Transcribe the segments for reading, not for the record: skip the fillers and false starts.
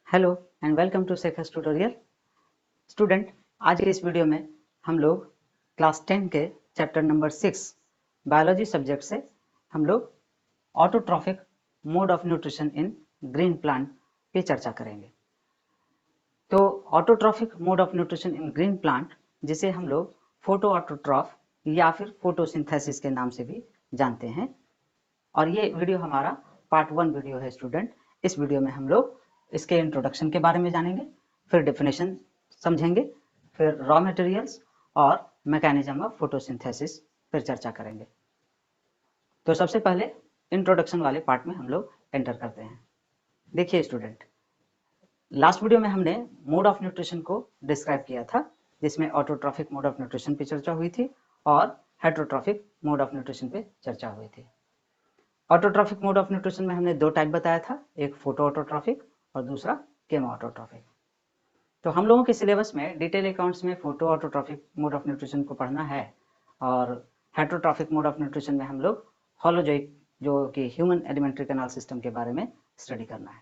Hello and welcome to सेकस tutorial. Student, आज के इस वीडियो में हम लोग क्लास 10 के चैप्टर नंबर 6 बायोलॉजी सब्जेक्ट से हम लोग autotrophic mode of nutrition in green plant पे चर्चा करेंगे। तो autotrophic mode of nutrition in green plant, जिसे हम लोग फोटो ऑटोट्रॉफ या फिर फोटोसिंथेसिस के नाम से भी जानते हैं, और ये वीडियो हमारा पार्ट 1 वीडियो है स्टूडेंट। इस वीडियो में हम लोग इसके इंट्रोडक्शन के बारे में जानेंगे, फिर डेफिनेशन समझेंगे, फिर रॉ मटेरियल्स और मैकेनिज्म ऑफ फोटोसिंथेसिस पर चर्चा करेंगे। तो सबसे पहले इंट्रोडक्शन वाले पार्ट में हम लोग एंटर करते हैं। देखिए स्टूडेंट, लास्ट वीडियो में हमने मोड ऑफ न्यूट्रिशन को डिस्क्राइब किया था, जिसमें ऑटोट्रॉफिक मोड ऑफ न्यूट्रिशन पे चर्चा हुई थी और हेटरोट्रॉफिक मोड ऑफ न्यूट्रिशन पे चर्चा हुई थी। ऑटोट्रॉफिक मोड ऑफ न्यूट्रिशन में हमने दो टाइप बताया था, एक फोटो ऑटोट्रॉफिक और दूसरा केमो ऑटोट्रॉफिक। तो हम लोगों के सिलेबस में डिटेल अकाउंट्स में photo autotrophic mode of nutrition को पढ़ना है, और हेटरोट्रॉफिक मोड ऑफ न्यूट्रिशन में हम लोग होलोजोइक, जो कि ह्यूमन एलिमेंट्री कैनाल सिस्टम के बारे में स्टडी करना है।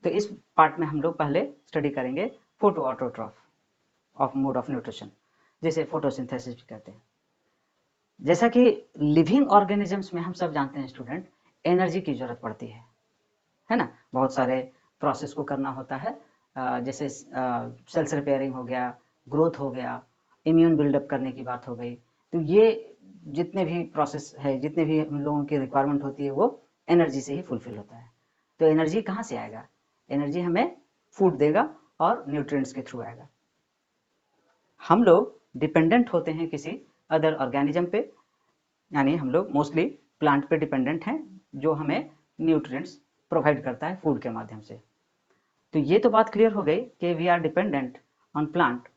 तो इस पार्ट में हम लोग पहले स्टडी करेंगे photo autotroph of mode of nutrition, जिसे फोटोसिंथेसिस भी कहते हैं। जैसा कि लिविंग ऑर्गेनिजम्स में हम सब जानते हैं स्टूडेंट, एनर्जी की जरूरत पड़ती है ना। बहुत सारे प्रोसेस को करना होता है, जैसे सेल्स रिपेयरिंग हो गया, ग्रोथ हो गया, इम्यून बिल्डअप करने की बात हो गई। तो ये जितने भी प्रोसेस है, जितने भी हम लोगों की रिक्वायरमेंट होती है, वो एनर्जी से ही फुलफिल होता है। तो एनर्जी कहाँ से आएगा? एनर्जी हमें फूड देगा और न्यूट्रिएंट्स के थ्रू आएगा। हम लोग डिपेंडेंट होते हैं किसी अदर ऑर्गेनिज्म पे, यानी हम लोग मोस्टली प्लांट पे डिपेंडेंट हैं, जो हमें न्यूट्रिएंट्स प्रोवाइड करता है फूड के माध्यम से। तो ये तो बात क्लियर हो गई कि we are dependent on plant.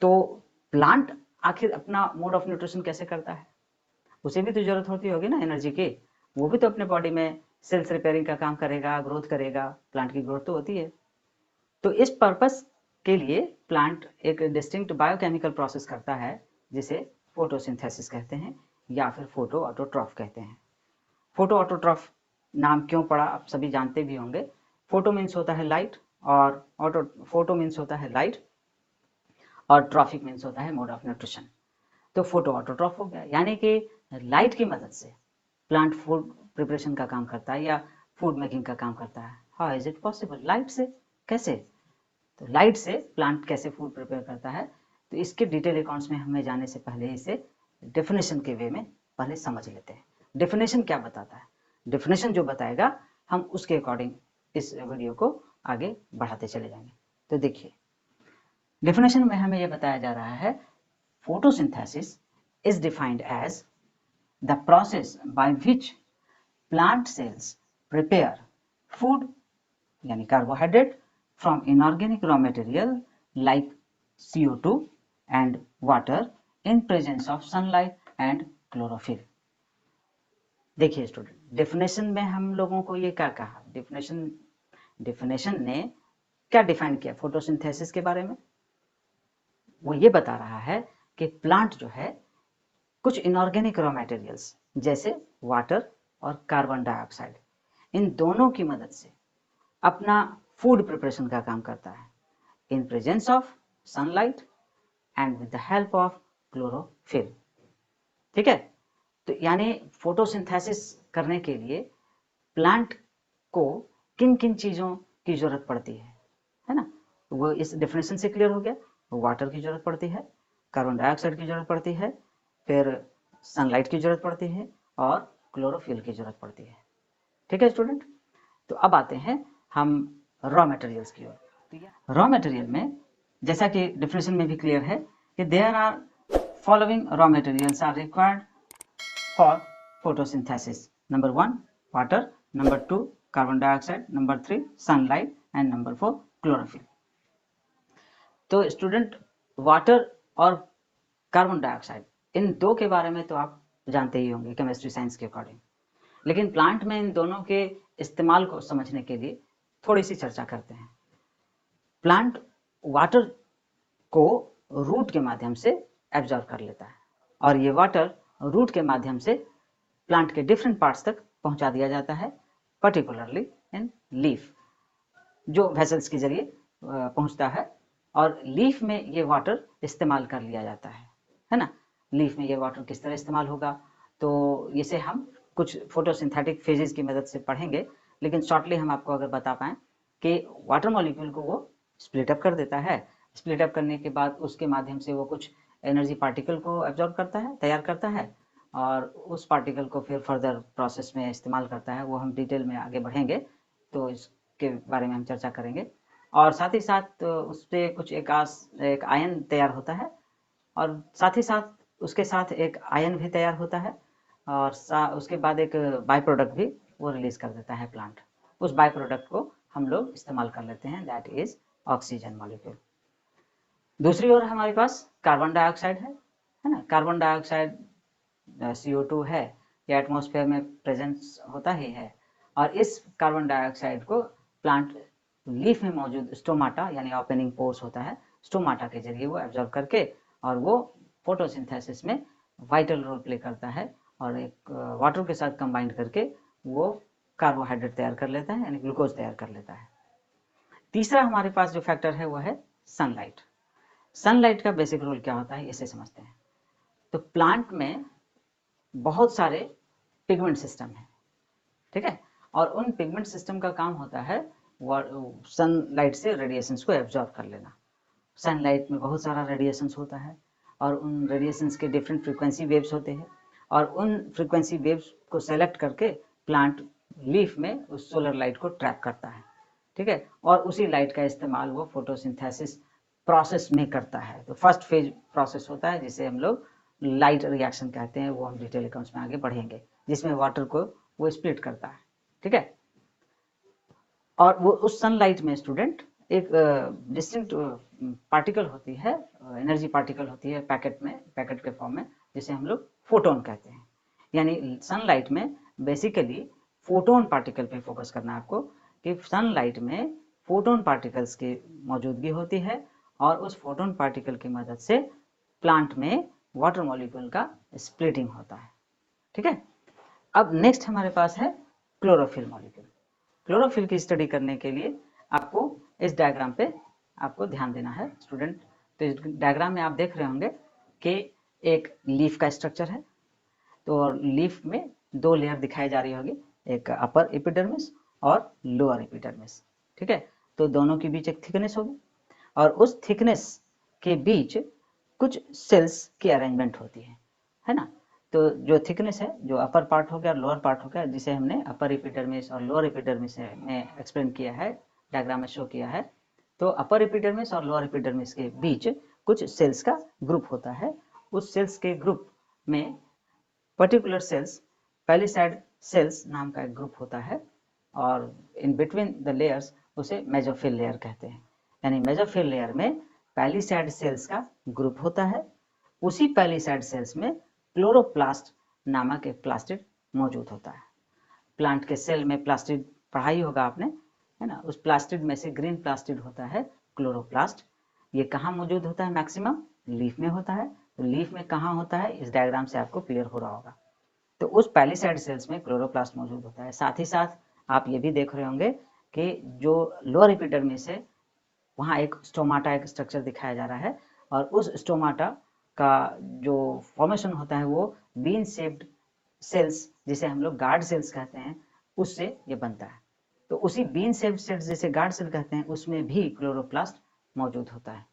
तो प्लांट आखिर अपना मोड ऑफ न्यूट्रिशन कैसे करता है? उसे भी तो जरूरत होती होगी ना एनर्जी की। वो भी तो अपने बॉडी में सेल्स रिपेयरिंग का काम करेगा, ग्रोथ करेगा, प्लांट की ग्रोथ तो होती है। तो इस पर्पस के लिए प्लांट एक डिस्टिंक्ट बायोकेमिकल प्रोसेस करता है, जिसे फोटोसिंथेसिस कहते हैं या फिर फोटो ऑटोट्रॉफ कहते हैं। फोटो ऑटोट्रॉफ नाम क्यों पड़ा आप सभी जानते भी होंगे। फोटो मीन्स होता है लाइट, और फोटो मीन्स होता है लाइट, और ट्रॉफिक मीन्स होता है मोड ऑफ न्यूट्रिशन। तो फोटो ऑटोट्रॉफ हो गया, यानी कि लाइट की मदद से प्लांट फूड प्रिपरेशन का काम करता है या फूड मेकिंग का काम करता है। How is it possible? Light से कैसे? तो लाइट से प्लांट कैसे फूड प्रिपेयर करता है, तो इसके डिटेल अकाउंट्स में हमें जाने से पहले इसे डेफिनेशन के वे में पहले समझ लेते हैं। डेफिनेशन क्या बताता है? डेफिनेशन जो बताएगा, हम उसके अकॉर्डिंग इस वीडियो को आगे बढ़ाते चले जाएंगे। तो देखिए, डेफिनेशन में हमें यह बताया जा रहा है, photosynthesis is defined as the process by which plant cells prepare food, यानी carbohydrate, from inorganic raw material like CO2 and water in presence of sunlight and chlorophyll। देखिए स्टूडेंट, डेफिनेशन में हम लोगों को ये क्या कहा? डेफिनेशन ने क्या डिफाइन किया फोटोसिंथेसिस के बारे में? वो ये बता रहा है कि प्लांट जो है, कुछ इनऑर्गेनिक रॉ मटेरियल्स जैसे वाटर और कार्बन डाइऑक्साइड, इन दोनों की मदद से अपना फूड प्रिपरेशन का काम करता है, in presence of sunlight and with the help of chlorophyll. ठीक है। तो यानी फोटोसिंथेसिस करने के लिए प्लांट को किन किन चीजों की जरूरत पड़ती है ना? वो इस डेफिनेशन से क्लियर हो गया। वाटर की जरूरत पड़ती है, कार्बन डाइऑक्साइड की जरूरत पड़ती है, फिर सनलाइट की जरूरत पड़ती है, और क्लोरोफिल की जरूरत पड़ती है। ठीक है स्टूडेंट। तो अब आते हैं हम रॉ मटेरियल्स की ओर। रॉ मटेरियल में, जैसा कि डेफिनेशन में भी क्लियर है, कि there are following raw materials are required for photosynthesis. Number 1 water, number 2 carbon dioxide, number 3 sunlight, and number 4 chlorophyll. तो स्टूडेंट, वाटर और कार्बन डाइऑक्साइड, इन दो के बारे में तो आप जानते ही होंगे केमिस्ट्री साइंस के अकॉर्डिंग, लेकिन प्लांट में इन दोनों के इस्तेमाल को समझने के लिए थोड़ी सी चर्चा करते हैं। प्लांट वाटर को रूट के माध्यम से एब्जॉर्ब कर लेता है, और ये वाटर रूट के माध्यम से प्लांट के डिफरेंट पार्ट्स तक पहुंचा दिया जाता है, पर्टिकुलरली इन लीफ। जो वेसल्स के जरिए पहुंचता है, और लीफ में ये वाटर इस्तेमाल कर लिया जाता है ना। लीफ में ये वाटर किस तरह इस्तेमाल होगा, तो इसे हम कुछ फोटोसिंथेटिक फेजेस की मदद से पढ़ेंगे, लेकिन शॉर्टली हम आपको अगर बता पाएँ कि वाटर मॉलिक्यूल को वो स्प्लिट अप कर देता है। स्प्लिट अप करने के बाद उसके माध्यम से वो कुछ एनर्जी पार्टिकल को एब्जॉर्ब करता है, तैयार करता है, और उस पार्टिकल को फिर फर्दर प्रोसेस में इस्तेमाल करता है। वो हम डिटेल में आगे बढ़ेंगे तो इसके बारे में हम चर्चा करेंगे। और साथ ही साथ उस पर कुछ एक आयन तैयार होता है, और साथ ही साथ उसके साथ एक आयन भी तैयार होता है, और उसके बाद एक बाय प्रोडक्ट भी वो रिलीज कर देता है प्लांट। उस बाय प्रोडक्ट को हम लोग इस्तेमाल कर लेते हैं, दैट इज ऑक्सीजन मॉलिक्यूल। दूसरी ओर हमारे पास कार्बन डाइऑक्साइड है ना। कार्बन डाइऑक्साइड CO2 है, ये एटमॉस्फेयर में प्रेजेंस होता ही है, और इस कार्बन डाइऑक्साइड को प्लांट लीफ में मौजूद स्टोमाटा यानी ओपनिंग पोर्स होता है, स्टोमाटा के जरिए वो एब्जॉर्ब करके और वो फोटोसिंथेसिस में वाइटल रोल प्ले करता है, और एक वाटर के साथ कंबाइन करके वो कार्बोहाइड्रेट तैयार कर लेता है, यानी ग्लूकोज तैयार कर लेता है। तीसरा हमारे पास जो फैक्टर है वो है सनलाइट। सनलाइट का बेसिक रोल क्या होता है इसे समझते हैं। तो प्लांट में बहुत सारे पिगमेंट सिस्टम है, ठीक है, और उन पिगमेंट सिस्टम का काम होता है सनलाइट से रेडिएशंस को एब्जॉर्ब कर लेना। सनलाइट में बहुत सारा रेडिएशंस होता है, और उन रेडिएशंस के डिफरेंट फ्रीक्वेंसी वेव्स होते हैं, और उन फ्रीक्वेंसी वेव्स को सेलेक्ट करके प्लांट लीफ में उस सोलर लाइट को ट्रैप करता है, ठीक है, और उसी लाइट का इस्तेमाल वो फोटोसिंथेसिस प्रोसेस में करता है। तो फर्स्ट फेज प्रोसेस होता है जिसे हम लोग लाइट रिएक्शन कहते हैं, वो हम डिटेल अकाउंट्स में आगे बढ़ेंगे, जिसमें वाटर को वो स्प्लिट करता है, ठीक है। और वो उस सनलाइट में स्टूडेंट एक डिस्टिंक्ट पार्टिकल होती है, एनर्जी पार्टिकल होती है पैकेट के फॉर्म में, जिसे हम लोग फोटोन कहते हैं। यानी सनलाइट में बेसिकली फोटोन पार्टिकल पे फोकस करना है आपको, कि सनलाइट में फोटोन पार्टिकल्स की मौजूदगी होती है, और उस फोटोन पार्टिकल की मदद से प्लांट में वाटर मॉलिक्यूल का स्प्लिटिंग होता है, ठीक है। अब नेक्स्ट हमारे पास है क्लोरोफिल मॉलिक्यूल। क्लोरोफिल की स्टडी करने के लिए आपको इस डायग्राम पे आपको ध्यान देना है स्टूडेंट। तो इस डायग्राम में आप देख रहे होंगे कि एक लीफ का स्ट्रक्चर है, तो लीफ में दो लेयर दिखाई जा रही होगी, एक अपर एपिडर्मिस और लोअर एपिडर्मिस, ठीक है। तो दोनों के बीच एक थिकनेस होगी, और उस थिकनेस के बीच कुछ सेल्स की अरेंजमेंट होती है ना। तो जो थिकनेस है, जो अपर पार्ट हो गया और लोअर पार्ट हो गया, जिसे हमने अपर एपिडर्मिस और लोअर एपिडर्मिस में एक्सप्लेन किया है, डायग्राम में शो किया है। तो अपर एपिडर्मिस और लोअर एपिडर्मिस के बीच कुछ सेल्स का ग्रुप होता है। उस सेल्स के ग्रुप में पर्टिकुलर सेल्स, पैलिसैड सेल्स नाम का एक ग्रुप होता है, और इन बिटवीन द लेयर्स उसे मेसोफिल लेयर कहते हैं। यानी मेसोफिल लेयर में पैलिसैड सेल्स का ग्रुप होता है। उसी पैलिसैड सेल्स में क्लोरोप्लास्ट नामक एक प्लास्टिड मौजूद होता है। प्लांट के सेल में प्लास्टिड पढ़ाई होगा आपने, है ना। उस प्लास्टिड में से ग्रीन प्लास्टिड होता है क्लोरोप्लास्ट। ये कहाँ मौजूद होता है? मैक्सिमम लीफ में होता है। तो लीफ में कहाँ होता है, इस डायग्राम से आपको क्लियर हो रहा होगा। तो उस पैलिसैड सेल्स में क्लोरोप्लास्ट मौजूद होता है। साथ ही साथ आप ये भी देख रहे होंगे कि जो लोअर एपिडर्मिस है, वहाँ एक स्टोमाटा एक स्ट्रक्चर दिखाया जा रहा है, और उस स्टोमाटा का जो फॉर्मेशन होता है वो बीन शेप्ड सेल्स, जिसे हम लोग गार्ड सेल्स कहते हैं, उससे ये बनता है। तो उसी बीन शेप्ड सेल्स जिसे गार्ड सेल कहते हैं, उसमें भी क्लोरोप्लास्ट मौजूद होता है,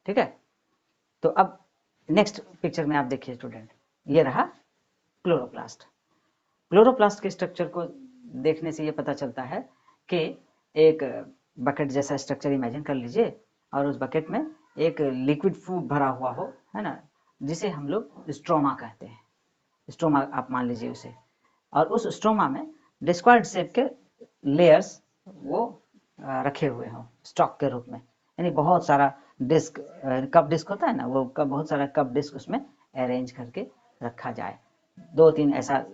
ठीक है। तो अब नेक्स्ट पिक्चर में आप देखिए स्टूडेंट, ये रहा क्लोरोप्लास्ट। क्लोरोप्लास्ट के स्ट्रक्चर को देखने से ये पता चलता है कि एक बकेट जैसा स्ट्रक्चर इमेजिन कर लीजिए, और उस बकेट में एक लिक्विड फूड भरा हुआ हो, है ना, जिसे हम लोग स्ट्रोमा कहते हैं। स्ट्रोमा आप मान लीजिए उसे, और उस स्ट्रोमा में डिस्क्वायर्ड शेप के लेयर्स वो रखे हुए हों स्टॉक के रूप में। यानी बहुत सारा डिस्क, कप डिस्क होता है ना, वो बहुत सारा कप डिस्क उसमें अरेंज करके रखा जाए, दो तीन ऐसा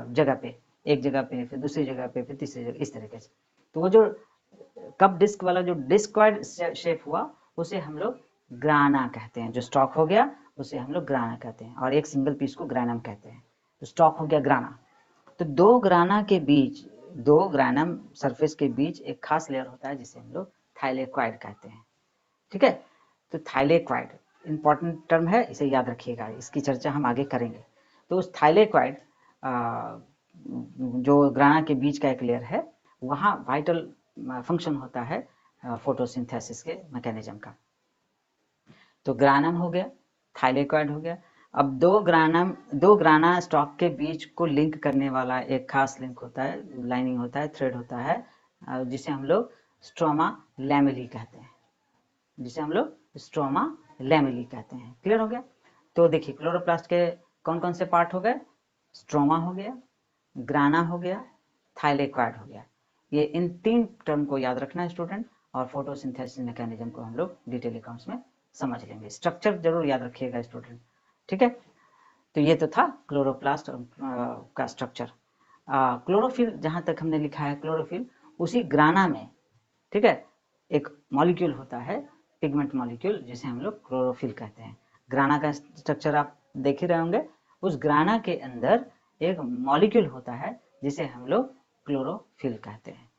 जगह पे, एक जगह पे, फिर दूसरी जगह पे, फिर तीसरी जगह, इस तरीके से। तो वो जो कप डिस्क वाला जो डिस्क्वायर्ड शेप हुआ, उसे हम लोग ग्राना कहते हैं। जो स्टॉक हो गया उसे हम लोग ग्राना कहते हैं, और एक सिंगल पीस को ग्रानम कहते हैं। तो स्टॉक हो गया ग्राना। तो दो ग्राना के बीच दो ग्रानम सरफेस के बीच एक खास लेयर होता है जिसे हम लोग थाइलेक्वाइड कहते हैं। ठीक है, तो थाइलेक्वाइड इंपॉर्टेंट टर्म है, इसे याद रखिएगा, इसकी चर्चा हम आगे करेंगे। तो उस थाइलेक्वाइड जो ग्राना के बीच का एक लेयर है, वहाँ वाइटल फंक्शन होता है फोटोसिंथेसिस के मैकेनिज्म का। तो ग्रानम हो गया, थाइलेक्वाइड हो गया। अब दो ग्राना स्टॉक के बीच को लिंक करने वाला एक खास लिंक होता है, लाइनिंग होता है, थ्रेड होता है, जिसे हम लोग स्ट्रोमा लैमेली कहते हैं, जिसे हम लोग स्ट्रोमा लैमेली कहते हैं। क्लियर हो गया? तो देखिए क्लोरोप्लास्ट के कौन कौन से पार्ट हो गए? स्ट्रोमा हो गया, ग्राना हो गया, थाइलेक्वाइड हो गया। ये इन तीन टर्म को याद रखना है स्टूडेंट, और फोटोसिंथेसिस मैकेनिज्म को हम लोग डिटेल अकाउंट्स में समझ लेंगे। स्ट्रक्चर जरूर याद रखिएगा स्टूडेंट, ठीक है? तो ये तो था क्लोरोप्लास्ट का स्ट्रक्चर। क्लोरोफिल जहाँ तक हमने लिखा है, क्लोरोफिल उसी ग्राना में, ठीक है, एक मॉलिक्यूल होता है, पिगमेंट मॉलिक्यूल, जिसे हम लोग क्लोरोफिल कहते हैं। ग्राना का स्ट्रक्चर आप देख ही रहे होंगे, उस ग्राना के अंदर एक मॉलिक्यूल होता है जिसे हम लोग क्लोरोफिल कहते हैं।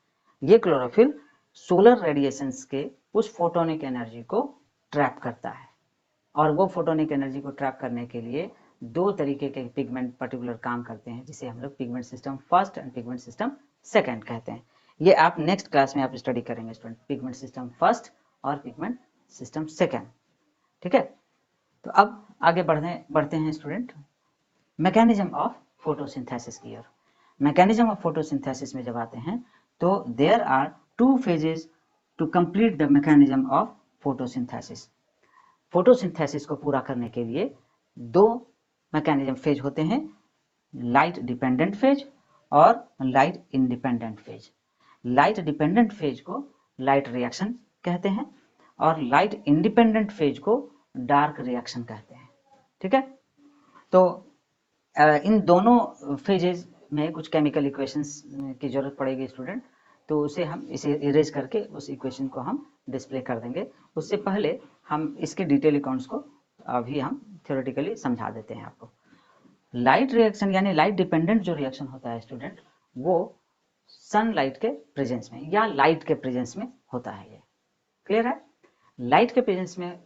ये क्लोरोफिल सोलर रेडिएशंस के उस फोटोनिक एनर्जी को ट्रैप करता है, और वो फोटोनिक एनर्जी को ट्रैप करने के लिए दो तरीके के पिगमेंट पर्टिकुलर काम करते हैं, जिसे हम लोग pigment system first and pigment system second कहते हैं। ये आप नेक्स्ट क्लास में आप स्टडी करेंगे स्टूडेंट, पिगमेंट सिस्टम फर्स्ट और पिगमेंट सिस्टम सेकंड। ठीक है, तो अब आगे बढ़ते हैं स्टूडेंट मैकेनिज्म ऑफ फोटोसिंथेसिस की ओर। मैकेनिज्म ऑफ फोटोसिंथेसिस में जब आते हैं तो there are two phases to complete the mechanism of photosynthesis. Photosynthesis को पूरा करने के लिए दो मैकेनिज्म फेज होते हैं, लाइट डिपेंडेंट फेज और light independent phase. Light dependent phase को लाइट रिएक्शन कहते हैं, और लाइट इंडिपेंडेंट फेज को डार्क रिएक्शन कहते हैं। ठीक है, तो इन दोनों फेजेस में कुछ केमिकल इक्वेशंस की जरूरत पड़ेगी स्टूडेंट, तो उसे हम इसे इरेज करके उस इक्वेशन को हम डिस्प्ले कर देंगे। उससे पहले हम इसके डिटेल अकाउंट्स को अभी हम थ्योरेटिकली समझा देते हैं आपको। लाइट रिएक्शन यानी लाइट डिपेंडेंट जो रिएक्शन होता है स्टूडेंट, वो सनलाइट के प्रेजेंस में या लाइट के प्रेजेंस में होता है। ये क्लियर है? लाइट के प्रेजेंस में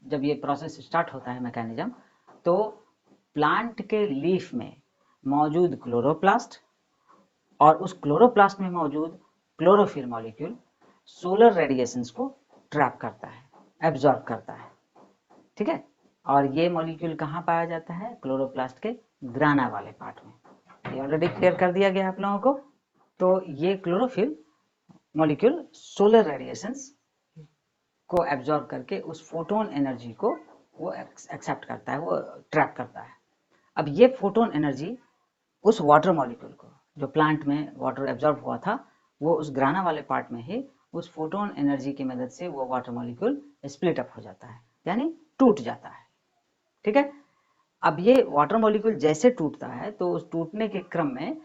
जब ये प्रोसेस स्टार्ट होता है मैकेनिज्म, तो प्लांट के लीफ में मौजूद क्लोरोप्लास्ट और उस क्लोरोप्लास्ट में मौजूद क्लोरोफिल मॉलिक्यूल सोलर रेडिएशंस को ट्रैप करता है, एब्जॉर्ब करता है। ठीक है, और ये मॉलिक्यूल कहाँ पाया जाता है? क्लोरोप्लास्ट के ग्राना वाले पार्ट में। ये ऑलरेडी क्लियर कर दिया गया आप लोगों को। तो ये क्लोरोफिल मॉलिक्यूल सोलर रेडिएशंस को एब्जॉर्ब करके उस फोटोन एनर्जी को वो एक्सेप्ट करता है, वो ट्रैप करता है। अब ये फोटोन एनर्जी उस वाटर मॉलिक्यूल को, जो प्लांट में वाटर एब्जॉर्ब हुआ था, वो उस ग्राना वाले पार्ट में ही उस फोटोन एनर्जी की मदद से वो वाटर मॉलिक्यूल स्प्लिट अप हो जाता है, यानी टूट जाता है। ठीक है, अब ये वाटर मॉलिक्यूल जैसे टूटता है तो उस टूटने के क्रम में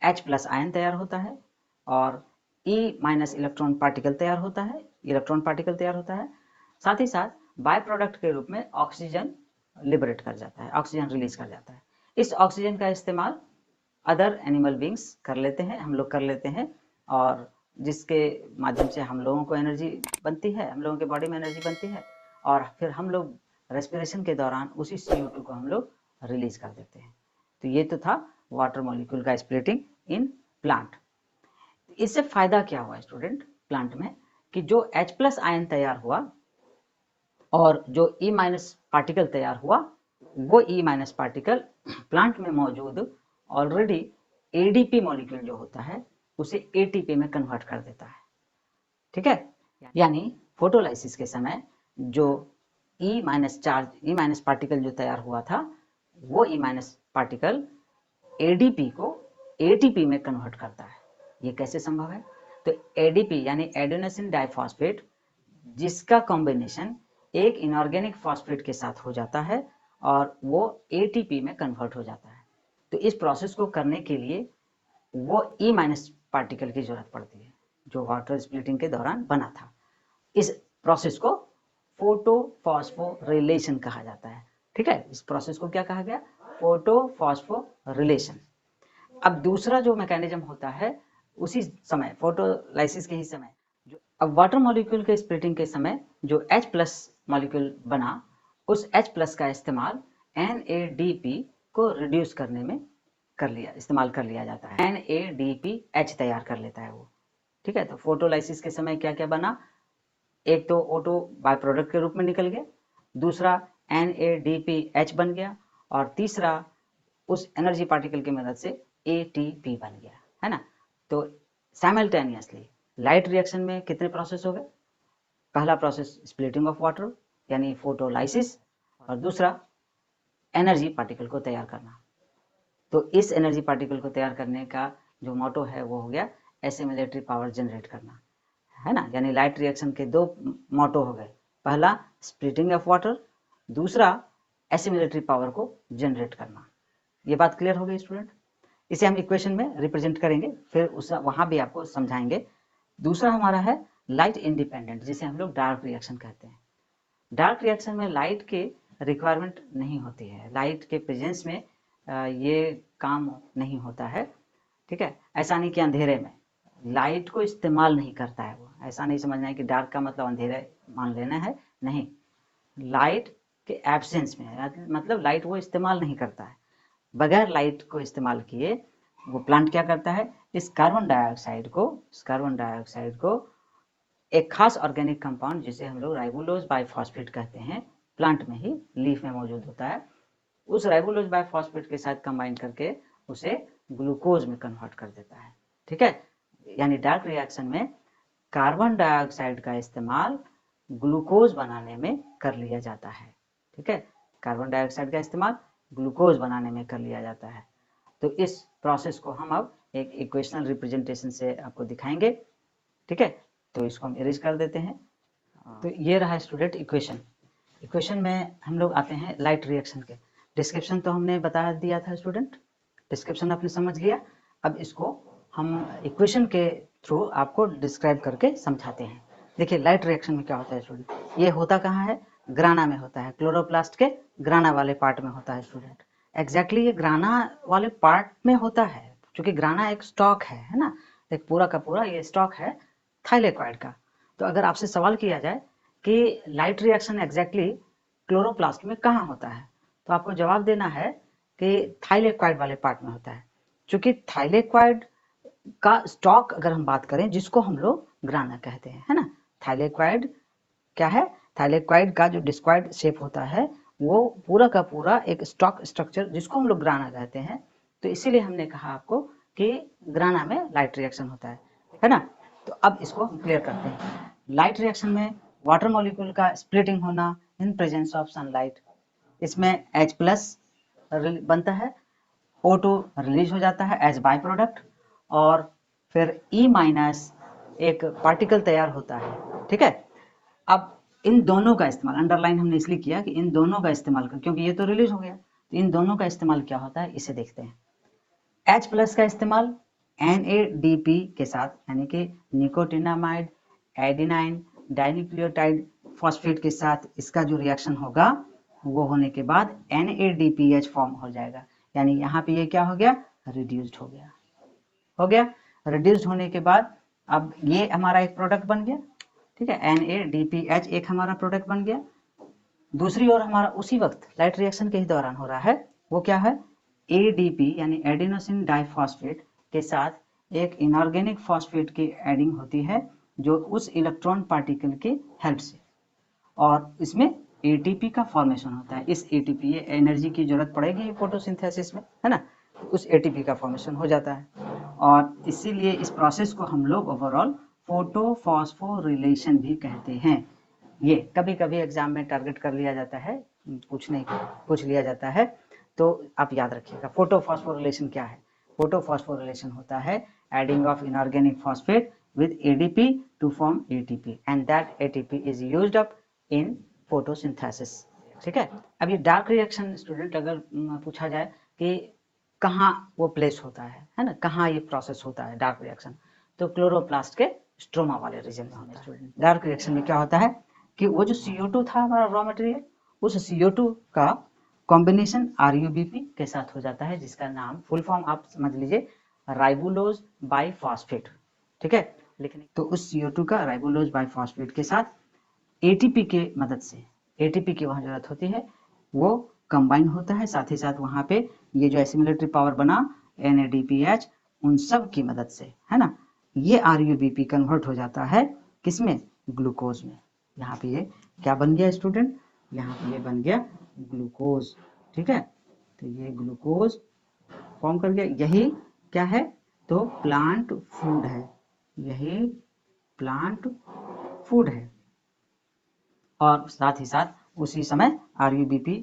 H+ आयन तैयार होता है और E- इलेक्ट्रॉन पार्टिकल तैयार होता है, साथ ही साथ बाय प्रोडक्ट के रूप में ऑक्सीजन लिबरेट कर जाता है, ऑक्सीजन रिलीज कर जाता है। इस ऑक्सीजन का इस्तेमाल अदर एनिमल बींग्स कर लेते हैं, हम लोग कर लेते हैं, और जिसके माध्यम से हम लोगों को एनर्जी बनती है, हम लोगों के बॉडी में एनर्जी बनती है, और फिर हम लोग रेस्पिरेशन के दौरान उसी CO2 को हम लोग रिलीज कर देते हैं। तो ये तो था वाटर मॉलिक्यूल का स्प्लिटिंग इन प्लांट। इससे फायदा क्या हुआ स्टूडेंट प्लांट में, कि जो H+ आयन तैयार हुआ और जो E- पार्टिकल तैयार हुआ, वो E- पार्टिकल प्लांट में मौजूद ऑलरेडी ADP मॉलिक्यूल जो होता है उसे ATP में कन्वर्ट कर देता है। ठीक है, यानी फोटोलाइसिस के समय जो E- पार्टिकल जो तैयार हुआ था, वो E- पार्टिकल ADP को ATP में कन्वर्ट करता है। ये कैसे संभव है? तो ADP यानी एडेनोसिन डाइफॉस्फेट, जिसका कॉम्बिनेशन एक इनऑर्गेनिक फॉस्फेट के साथ हो जाता है और वो ATP में कन्वर्ट हो जाता है। तो इस प्रोसेस को करने के लिए वो E- पार्टिकल की जरूरत पड़ती है, जो वाटर स्प्लिटिंग के दौरान बना था। इस प्रोसेस को फोटोफॉस्फोरिलेशन कहा जाता है। ठीक है, इस प्रोसेस को क्या कहा गया? फोटोफॉस्फोरिलेशन। अब दूसरा जो मैकेनिज्म होता है उसी समय फोटोलाइसिस के ही समय जो अब वाटर मॉलिक्यूल के स्प्लिटिंग के समय जो H+ मॉलिक्यूल बना उस H+ का इस्तेमाल NADP को रिड्यूस करने में इस्तेमाल कर लिया जाता है। NADPH तैयार कर लेता है वो, ठीक है। तो फोटोलाइसिस के समय क्या क्या बना, एक तो O2 बाय प्रोडक्ट के रूप में निकल गया, दूसरा NADPH बन गया, और तीसरा उस एनर्जी पार्टिकल की मदद से ATP बन गया, है ना। तो साइमल्टेनियसली लाइट रिएक्शन में कितने प्रोसेस हो गए, पहला प्रोसेस स्प्लिटिंग ऑफ वाटर यानी फोटोलाइसिस, और दूसरा एनर्जी पार्टिकल को तैयार करना। तो इस एनर्जी पार्टिकल को तैयार करने का जो मोटो है वो हो गया एसिमिलेटरी पावर जनरेट करना, है ना। यानी लाइट रिएक्शन के दो मोटो हो गए, पहला स्प्लिटिंग ऑफ वाटर, दूसरा एसिमिलेटरी पावर को जनरेट करना। ये बात क्लियर हो गई स्टूडेंट। इसे हम इक्वेशन में रिप्रेजेंट करेंगे, फिर वहां भी आपको समझाएंगे। दूसरा हमारा है लाइट इंडिपेंडेंट, जिसे हम लोग डार्क रिएक्शन कहते हैं। डार्क रिएक्शन में लाइट के रिक्वायरमेंट नहीं होती है, लाइट के प्रेजेंस में ये काम नहीं होता है, ठीक है। ऐसा नहीं कि अंधेरे में लाइट को इस्तेमाल नहीं करता है वो, ऐसा नहीं समझना है कि डार्क का मतलब अंधेरे मान लेना है, नहीं। लाइट के एब्सेंस में मतलब लाइट वो इस्तेमाल नहीं करता है, बगैर लाइट को इस्तेमाल किए वो प्लांट क्या करता है, इस कार्बन डाइऑक्साइड को एक खास ऑर्गेनिक कंपाउंड जिसे हम लोग राइबोलोज बाइफॉस्फेट कहते हैं, प्लांट में ही लीफ में मौजूद होता है, उस राइबोलोज बाइफॉस्फेट के साथ कंबाइन करके उसे ग्लूकोज में कन्वर्ट कर देता है, ठीक है। यानी डार्क रिएक्शन में कार्बन डाइऑक्साइड का इस्तेमाल ग्लूकोज बनाने में कर लिया जाता है, ठीक है। कार्बन डाइऑक्साइड का इस्तेमाल ग्लूकोज बनाने में कर लिया जाता है। तो इस प्रोसेस को हम अब एक इक्वेशनल रिप्रेजेंटेशन से आपको दिखाएंगे, ठीक है। तो इसको हम इरेज कर देते हैं। तो ये रहा स्टूडेंट इक्वेशन में हम लोग आते हैं लाइट रिएक्शन के। डिस्क्रिप्शन तो हमने बता दिया था स्टूडेंट, डिस्क्रिप्शन आपने समझ लिया। अब इसको हम इक्वेशन के थ्रू आपको डिस्क्राइब करके समझाते हैं। देखिए लाइट रिएक्शन में क्या होता है स्टूडेंट, ये होता कहाँ है, ग्राना में होता है, क्लोरोप्लास्ट के ग्राना वाले पार्ट में होता है स्टूडेंट। एग्जैक्टली ये ग्राना वाले पार्ट में होता है, क्योंकि ग्राना एक स्टॉक है ना, एक पूरा का पूरा ये स्टॉक है थाइलेक्वाइड का। तो अगर आपसे सवाल किया जाए कि लाइट रिएक्शन एग्जैक्टली क्लोरोप्लास्ट में कहाँ होता है, तो आपको जवाब देना है कि थाइलेक्वाइड वाले पार्ट में होता है। क्योंकि थाइलेक्वाइड का स्टॉक अगर हम बात करें, जिसको हम लोग ग्राना कहते हैं, है ना। थाइलेक्वाइड क्या है, थाइलेक्वाइड का जो डिस्क्वाइड शेप होता है वो पूरा का पूरा एक स्टॉक स्ट्रक्चर जिसको हम लोग ग्राना कहते हैं। तो इसीलिए हमने कहा आपको कि ग्राना में लाइट रिएक्शन होता है ना। तो अब इसको हम क्लियर करते हैं। लाइट रिएक्शन में वाटर मॉलिक्यूल का स्प्लिटिंग होना इन प्रेजेंस ऑफ सनलाइट, इसमें H+ बनता है, O2 रिलीज हो जाता है एज बाय प्रोडक्ट, और फिर E- एक पार्टिकल तैयार होता है, ठीक है। अब इन दोनों का इस्तेमाल अंडरलाइन हमने इसलिए किया कि इन दोनों का इस्तेमाल कर, क्योंकि ये तो रिलीज हो गया, तो इन दोनों का इस्तेमाल क्या होता है इसे देखते हैं। H+ का इस्तेमाल NADP के साथ, यानी कि निकोटिनामाइड एडिनाइन डाइन्यूक्लियोटाइड फॉस्फेट के साथ इसका जो रिएक्शन होगा वो होने के बाद NADPH फॉर्म हो जाएगा। यानी यहाँ पे ये क्या हो गया, रिड्यूस्ड हो गया। रिड्यूस्ड होने के बाद अब ये हमारा एक प्रोडक्ट बन गया, ठीक है। NADPH एक हमारा प्रोडक्ट बन गया। दूसरी ओर हमारा उसी वक्त लाइट रिएक्शन के ही दौरान हो रहा है, वो क्या है, ADP यानी एडिनोसिन डाइफॉस्फेट के साथ एक इनऑर्गेनिक फॉस्फेट की एडिंग होती है, जो उस इलेक्ट्रॉन पार्टिकल की हेल्प से, और इसमें ATP का फॉर्मेशन होता है। इस ATP ये एनर्जी की जरूरत पड़ेगी फोटोसिंथेसिस में, है ना, उस ATP का फॉर्मेशन हो जाता है, और इसीलिए इस प्रोसेस को हम लोग ओवरऑल फोटोफॉस्फोरिलेशन भी कहते हैं। ये कभी कभी एग्जाम में टारगेट कर लिया जाता है, पूछ लिया जाता है, तो आप याद रखिएगा फोटोफॉस्फोरिलेशन क्या है। फोटोफॉस्फोरिलेशन होता है adding of inorganic phosphate with ADP to form ATP and that ATP is used up in photosynthesis, ठीक है। अब ये डार्क रिएक्शन स्टूडेंट अगर पूछा जाए कि कहाँ वो प्लेस होता है ना, कहाँ ये प्रोसेस होता है डार्क रिएक्शन, तो क्लोरोप्लास्ट के स्ट्रोमा वाले रीजन में होता है। डार्क रिएक्शन में क्या होता है कि वो जो CO2 था हमारा रॉ मटेरियल, उस CO2 का कॉम्बिनेशन RUBP के साथ हो जाता है, जिसका नाम फुल फॉर्म आप समझ लीजिए राइबोलोज बाइफॉस्फेट, ठीक है। लिखने तो उस CO2 का राइबोलोज बाइफॉस्फेट के साथ ATP के मदद से, ATP की वहाँ जरूरत होती है, वो कंबाइन होता है, साथ ही साथ वहाँ पे ये जो एसिमिलेटरी पावर बना NADPH, उन सब की मदद से, है ना, ये RUBP कन्वर्ट हो जाता है किसमें, ग्लूकोज में। यहाँ पे ये क्या बन गया स्टूडेंट, यहाँ पे ये बन गया ग्लूकोज, ठीक है। तो ये ग्लूकोज फॉर्म कर गया, यही क्या है, तो प्लांट फूड है, यही प्लांट फूड है। और साथ ही साथ उसी समय RUBP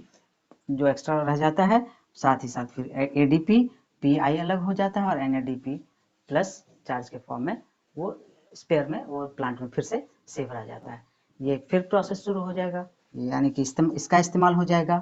जो एक्स्ट्रा रह जाता है, साथ ही साथ फिर ADP PI अलग हो जाता है और NADP प्लस चार्ज के फॉर्म में वो स्पेयर में वो प्लांट में फिर से सेव रह जाता है। ये फिर प्रोसेस शुरू हो जाएगा, यानी कि इसका इस्तेमाल हो जाएगा,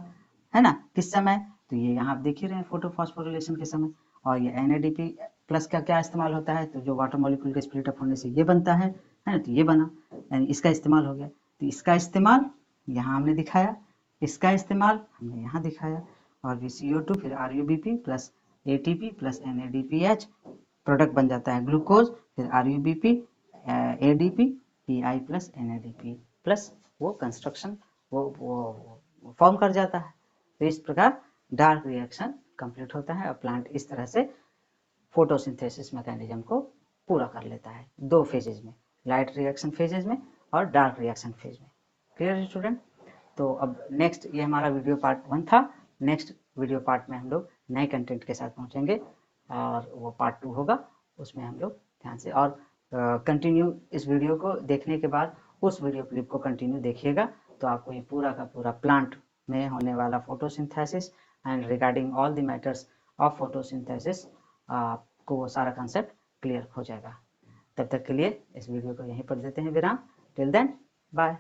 है ना, किस समय, तो ये यहाँ आप देख ही रहे हैं फोटोफॉस्फोरिलेशन के समय। और ये NADP प्लस का क्या इस्तेमाल होता है, तो जो वाटर मॉलिक्यूल के स्प्लिट अप होने से ये बनता है ना, तो ये बना, यानी इसका इस्तेमाल हो गया। तो इसका इस्तेमाल यहाँ हमने दिखाया, इसका इस्तेमाल हमने यहाँ दिखाया, और भी CO2 फिर RUBP plus ATP plus NADPH product बन जाता है ग्लूकोज, फिर RUBP ADP PI plus NADP plus वो कंस्ट्रक्शन वो फॉर्म कर जाता है। तो इस प्रकार डार्क रिएक्शन कंप्लीट होता है और प्लांट इस तरह से फोटोसिंथेसिस मैकेनिज्म को पूरा कर लेता है, दो फेजेज में, लाइट रिएक्शन फेजेज में और डार्क रिएक्शन फेज में। क्लियर है स्टूडेंट। तो अब नेक्स्ट, ये हमारा वीडियो पार्ट 1 था, नेक्स्ट वीडियो पार्ट में हम लोग नए कंटेंट के साथ पहुंचेंगे और वो पार्ट 2 होगा, उसमें हम लोग ध्यान से और कंटिन्यू इस वीडियो को देखने के बाद उस वीडियो क्लिप को कंटिन्यू देखिएगा, तो आपको ये पूरा का पूरा प्लांट में होने वाला photosynthesis and regarding all the matters of photosynthesis आपको वो सारा कंसेप्ट क्लियर हो जाएगा। तब तक के लिए इस वीडियो को यहीं पर देते हैं विराम। Till then bye.